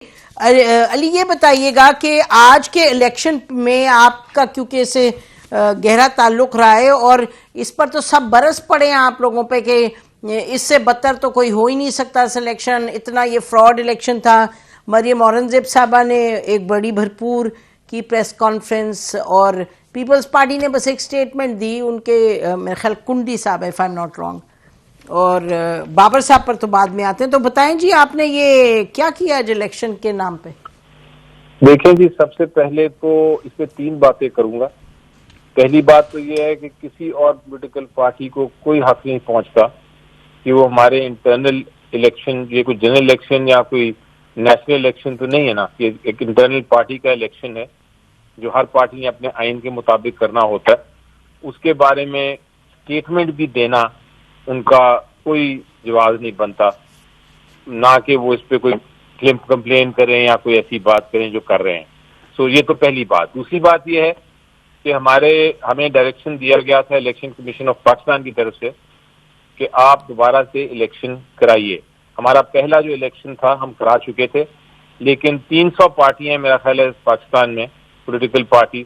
अली ये बताइएगा कि आज के इलेक्शन में आपका क्योंकि इससे गहरा ताल्लुक रहा है और इस पर तो सब बरस पड़े हैं आप लोगों पे कि इससे बदतर तो कोई हो ही नहीं सकता सिलेक्शन, इतना ये फ्रॉड इलेक्शन था। मरियम औरंगजेब साहबा ने एक बड़ी भरपूर की प्रेस कॉन्फ्रेंस और पीपल्स पार्टी ने बस एक स्टेटमेंट दी, उनके मेरे ख्याल कुंडी साहब if I am not wrong, और बाबर साहब पर तो बाद में आते हैं। तो बताएं जी आपने ये क्या किया आज इलेक्शन के नाम पे? देखें जी, सबसे पहले तो इसमें 3 बातें करूंगा। पहली बात तो ये है कि किसी और पॉलिटिकल पार्टी को कोई हक नहीं पहुंचता कि वो हमारे इंटरनल इलेक्शन, ये कोई जनरल इलेक्शन या कोई नेशनल इलेक्शन तो नहीं है ना, कि एक इंटरनल पार्टी का इलेक्शन है जो हर पार्टी ने अपने आइन के मुताबिक करना होता है। उसके बारे में स्टेटमेंट भी देना उनका कोई जवाब नहीं बनता, ना कि वो इस पे कोई कंप्लेन करें या कोई ऐसी बात करें जो कर रहे हैं। सो ये तो पहली बात। दूसरी बात ये है कि हमें डायरेक्शन दिया गया था इलेक्शन कमीशन ऑफ पाकिस्तान की तरफ से कि आप दोबारा से इलेक्शन कराइए। हमारा पहला जो इलेक्शन था हम करा चुके थे, लेकिन 300 पार्टियां मेरा ख्याल है पाकिस्तान में पॉलिटिकल पार्टी,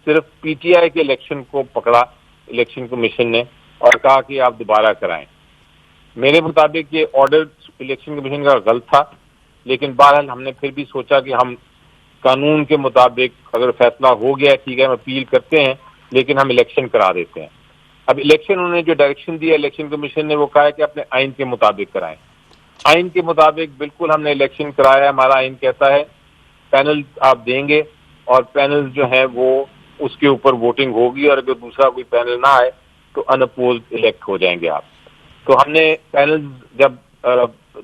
सिर्फ पीटीआई के इलेक्शन को पकड़ा इलेक्शन कमीशन ने और कहा कि आप दोबारा कराएं। मेरे मुताबिक ये ऑर्डर इलेक्शन कमीशन का गलत था, लेकिन बहरहाल हमने फिर भी सोचा कि हम कानून के मुताबिक अगर फैसला हो गया ठीक है, हम अपील करते हैं, लेकिन हम इलेक्शन करा देते हैं। अब इलेक्शन उन्होंने जो डायरेक्शन दिया इलेक्शन कमीशन ने, वो कहा है कि अपने आइन के मुताबिक कराएं। आइन के मुताबिक बिल्कुल हमने इलेक्शन कराया। हमारा आइन कहता है पैनल आप देंगे और पैनल जो है वो उसके ऊपर वोटिंग होगी, और अगर दूसरा कोई पैनल ना आए तो अनअपोज्ड इलेक्ट हो जाएंगे आप। तो हमने पैनल जब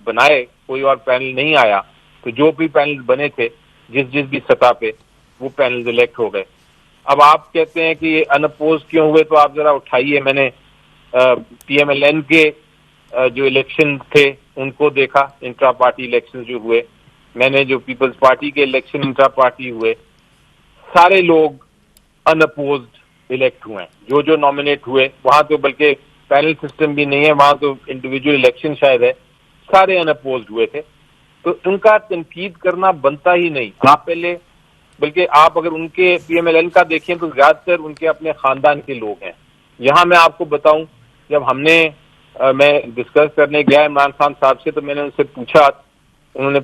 बनाए, कोई और पैनल नहीं आया, तो जो भी पैनल बने थे जिस भी सतह पे, वो पैनल इलेक्ट हो गए। अब आप कहते हैं कि ये अनअपोज क्यों हुए, तो आप जरा उठाइए। मैंने पीएमएलएन के जो इलेक्शन थे उनको देखा, इंट्रा पार्टी इलेक्शन जो हुए। मैंने जो पीपल्स पार्टी के इलेक्शन इंट्रा पार्टी हुए, सारे लोग अनअपोज्ड इलेक्ट हुए। जो जो नॉमिनेट हुए वहां तो बल्कि पैनल सिस्टम भी नहीं है, वहां तो इंडिविजुअल इलेक्शन शायद है, सारे अनअपोज्ड हुए थे। तो उनका तनकीद करना बनता ही नहीं। आप पहले, बल्कि आप अगर उनके पीएमएलएन का देखें तो ज्यादातर उनके अपने खानदान के लोग हैं। यहाँ मैं आपको बताऊं, जब मैं डिस्कस करने गया इमरान खान साहब से, तो मैंने उनसे पूछा, उन्होंने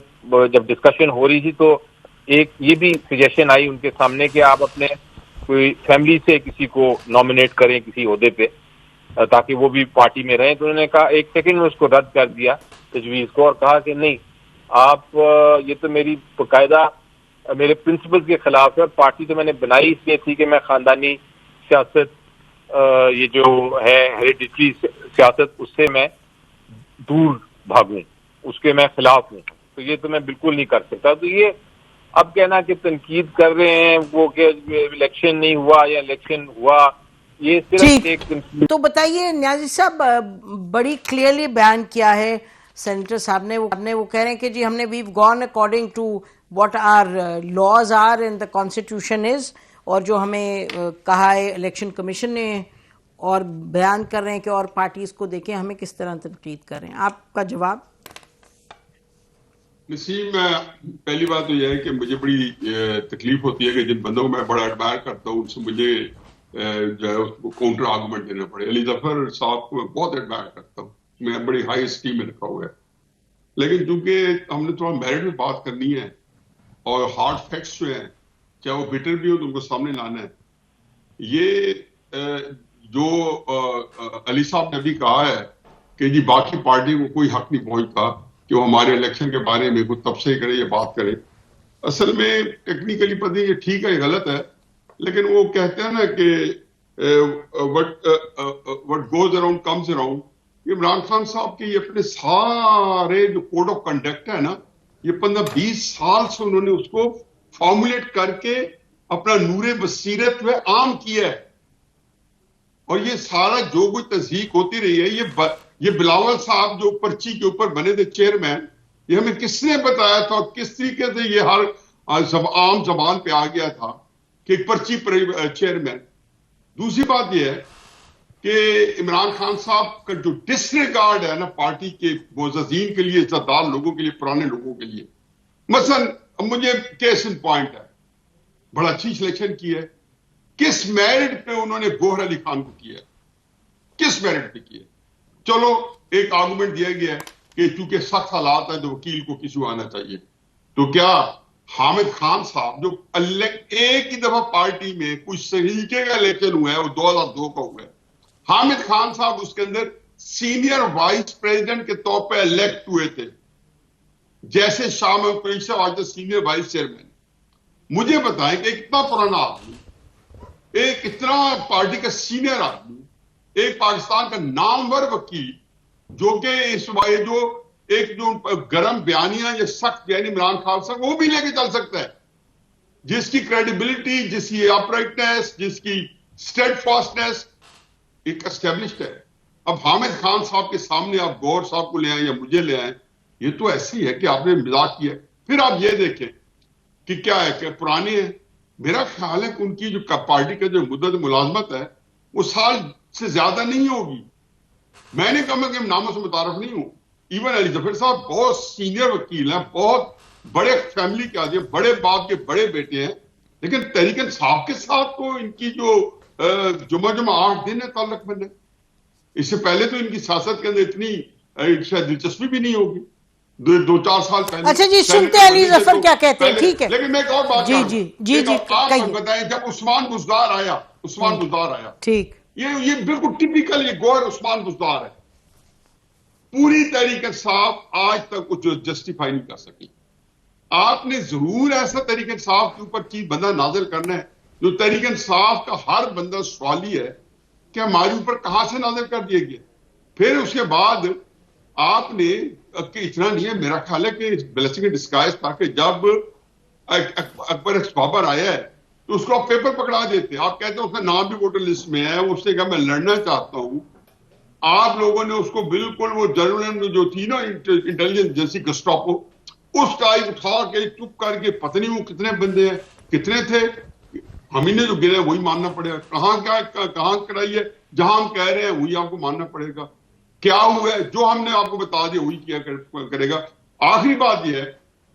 जब डिस्कशन हो रही थी तो एक ये भी सजेशन आई उनके सामने कि आप अपने कोई फैमिली से किसी को नॉमिनेट करें किसी ओहदे पे, ताकि वो भी पार्टी में रहें। तो उन्होंने कहा, एक सेकंड में उसको रद्द कर दिया तजवीज को, और कहा कि नहीं, आप ये तो मेरी बाकायदा मेरे प्रिंसिपल के खिलाफ है। पार्टी तो मैंने बनाई इसलिए थी कि मैं खानदानी सियासत, ये जो है हेरिडिटरी सियासत, उससे मैं दूर भागूं, उसके मैं खिलाफ हूं। तो ये तो मैं बिल्कुल नहीं कर सकता। तो ये अब कहना कि तनकीद कर रहे हैं वो कि इलेक्शन नहीं हुआ या इलेक्शन हुआ, ये सिर्फ एक। तो बताइए न्याजी साहब, बड़ी क्लियरली बयान किया है सेनेटर साहब ने। वो कह रहे हैं कि जी हमने we gone according to what are laws are and the constitution is, और जो हमें कहा है इलेक्शन कमीशन ने, और बयान कर रहे हैं कि और पार्टीज को देखें हमें किस तरह तनकीद कर रहे हैं। आपका जवाब? नसीम, पहली बात तो यह है कि मुझे बड़ी तकलीफ होती है कि जिन बंदों को मैं बड़ा एडमायर करता हूँ उनसे मुझे जो है उसको काउंटर आर्गूमेंट देना पड़े। अली जफर साहब को मैं बहुत एडमायर करता हूँ, मैं बड़ी हाई स्टीम में रखा हुआ है, लेकिन चूंकि हमने थोड़ा मेरिट में बात करनी है और हार्ड फैक्ट्स जो हैं, चाहे वो बिटर भी हो तो उनको सामने लाना है। ये जो अली साहब ने भी कहा है कि जी बाकी पार्टी को कोई हक नहीं पहुंचता कि वो हमारे इलेक्शन के बारे में कुछ तबसे करे या बात करे। असल में टेक्निकली पता नहीं ये ठीक है या गलत है, लेकिन वो कहते हैं ना कि what goes around comes around. Imran Khan साहब के ये अपने सारे जो कोड ऑफ कंडक्ट है ना, ये 15-20 साल से उन्होंने उसको फॉर्मुलेट करके अपना नूरे बसीरत में आम किया है। और ये सारा जो कुछ तस्दीक होती रही है, ये बिलावल साहब जो पर्ची के ऊपर बने थे चेयरमैन, ये हमें किसने बताया था और किस तरीके से ये हर आम जबान पे आ गया था कि पर्ची पर चेयरमैन। दूसरी बात यह है कि इमरान खान साहब का जो डिसरिगार्ड है ना पार्टी के मोअज़्ज़ीन के लिए, इज़्ज़तदार लोगों के लिए, पुराने लोगों के लिए, मसलन अब मुझे केस इन पॉइंट है, बड़ा अच्छी सिलेक्शन की है, किस मेरिट पे उन्होंने गौहर अली खान को किया, किस मेरिट पे किया? चलो एक आर्गुमेंट दिया गया है कि चूंकि सख्त हालात है तो वकील को किसी को आना चाहिए, तो क्या हामिद खान साहब जो एक ही दफा पार्टी में कुछ तरीके का इलेक्शन हुआ है, वो 2002 का हुआ है, हामिद खान साहब उसके अंदर सीनियर वाइस प्रेसिडेंट के तौर पर इलेक्ट हुए थे, जैसे शाह महमूद कुरैशी साहब आज सीनियर वाइस चेयरमैन। मुझे बताएं कि इतना पुराना आदमी, एक इतना पार्टी का सीनियर आदमी, एक पाकिस्तान का नामवर वकील, जो कि इस वाले जो एक जो गर्म बयानियां या सख्त बयानी इमरान खान साहब वो भी लेके चल सकता है, जिसकी क्रेडिबिलिटी, जिसकी अपराइटनेस, जिसकी स्टेडफास्टनेस एक एस्टेब्लिश्ड है। अब हामिद खान साहब के सामने आप गौहर साहब को ले आए या मुझे ले आए, ये तो ऐसी है कि आपने मजाक किया। फिर आप ये देखें कि क्या है कि पुराने हैं, मेरा ख्याल है कि उनकी जो पार्टी का जो मुद्दत मुलाजमत है वो साल से ज्यादा नहीं होगी। मैंने कहा कि नामों से मुतारफ नहीं हूं। इवन अली जफर साहब बहुत सीनियर वकील हैं, बहुत बड़े फैमिली के आदमी, बड़े बाप के बड़े बेटे हैं, लेकिन तहरीक इंसाफ के साथ तो इनकी जो जुमा 8 दिन है ताल्लुक बने। इससे पहले तो इनकी सियासत के अंदर इतनी शायद दिलचस्पी भी नहीं होगी, 2-4 साल पहले। अच्छा जी, सुनते हैं अली जफर क्या कहते हैं, ठीक है। लेकिन मैं एक और बात जी जी जी जी आप बताएं, जब उस्मान बुज़दार आया, ठीक, ये बिल्कुल टिपिकल ये गौहर उस्मान बुज़दार है। पूरी तहरीक इंसाफ आज तक कुछ जस्टिफाई नहीं कर सकी। आपने जरूर ऐसा तहरीक इंसाफ के ऊपर चीज बंदा नाजिल करना है जो तहरीक इंसाफ का हर बंदा सवाली है कि हमारे ऊपर कहां से नाजिल कर दिए गए। फिर उसके बाद आपने इतना नहीं है, मेरा ख्याल है कि ब्लेसिंग इन डिस्गाइज था कि जब अकबर बाबर आया है तो उसको आप पेपर पकड़ा देते। आप कहते हैं उसका नाम भी वोटर लिस्ट में है, उससे कहा मैं लड़ना चाहता हूं। आप लोगों ने उसको बिल्कुल वो जर्नल जो थी ना इंटेलिजेंस एजेंसी गस्टापो, उस टाइप उठा के चुप करके पता नहीं वो कितने बंदे हैं, कितने थे, हम ही ने जो गिरे वही मानना पड़ेगा। कहां कराई है, जहां हम कह रहे हैं वही आपको मानना पड़ेगा। क्या हुआ है जो हमने आपको बता दिया वही किया करेगा। आखिरी बात यह है,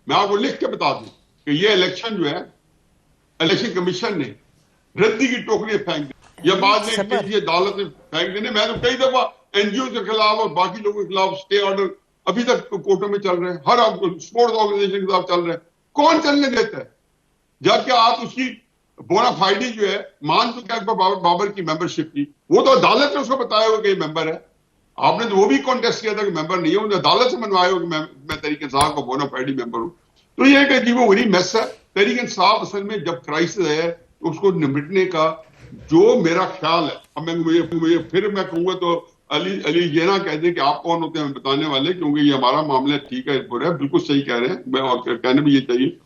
मैं आपको लिख के बता दूं कि ये इलेक्शन जो है इलेक्शन कमीशन ने रद्दी की टोकरी फेंक दी या बाद में किसी अदालत में फेंक देने। मैं तो कई दफा एनजीओ के खिलाफ और बाकी लोगों के खिलाफ स्टे ऑर्डर अभी तक कोर्टों में चल रहे हैं, हर स्पोर्ट्स ऑर्गेनाइजेशन के खिलाफ चल रहे हैं। कौन चलने देता है? जबकि आप उसकी बोनाफाइडी जो है मान चुके हैं बाबर की मेंबरशिप की, वो तो अदालत ने उसको बताया हुआ कि मेंबर है। आपने तो वो भी कॉन्टेस्ट किया था कि मेंबर नहीं है, उन्होंने अदालत से मनवाया हो कि मैं तहरीक इंसाफ का बोनाफाइडी मेंबर हूं। तो ये एक अजीबोगरीब मैस है। तहरीक इंसाफ असल में जब क्राइसिस है उसको निपटने का जो मेरा ख्याल है, अब मुझे फिर मैं कहूंगा तो अली ये ना कह दे कि आप कौन होते हैं बताने वाले, क्योंकि ये हमारा मामला ठीक है, बुरा है, बिल्कुल सही कह रहे हैं, मैं और कहने भी ये चाहिए।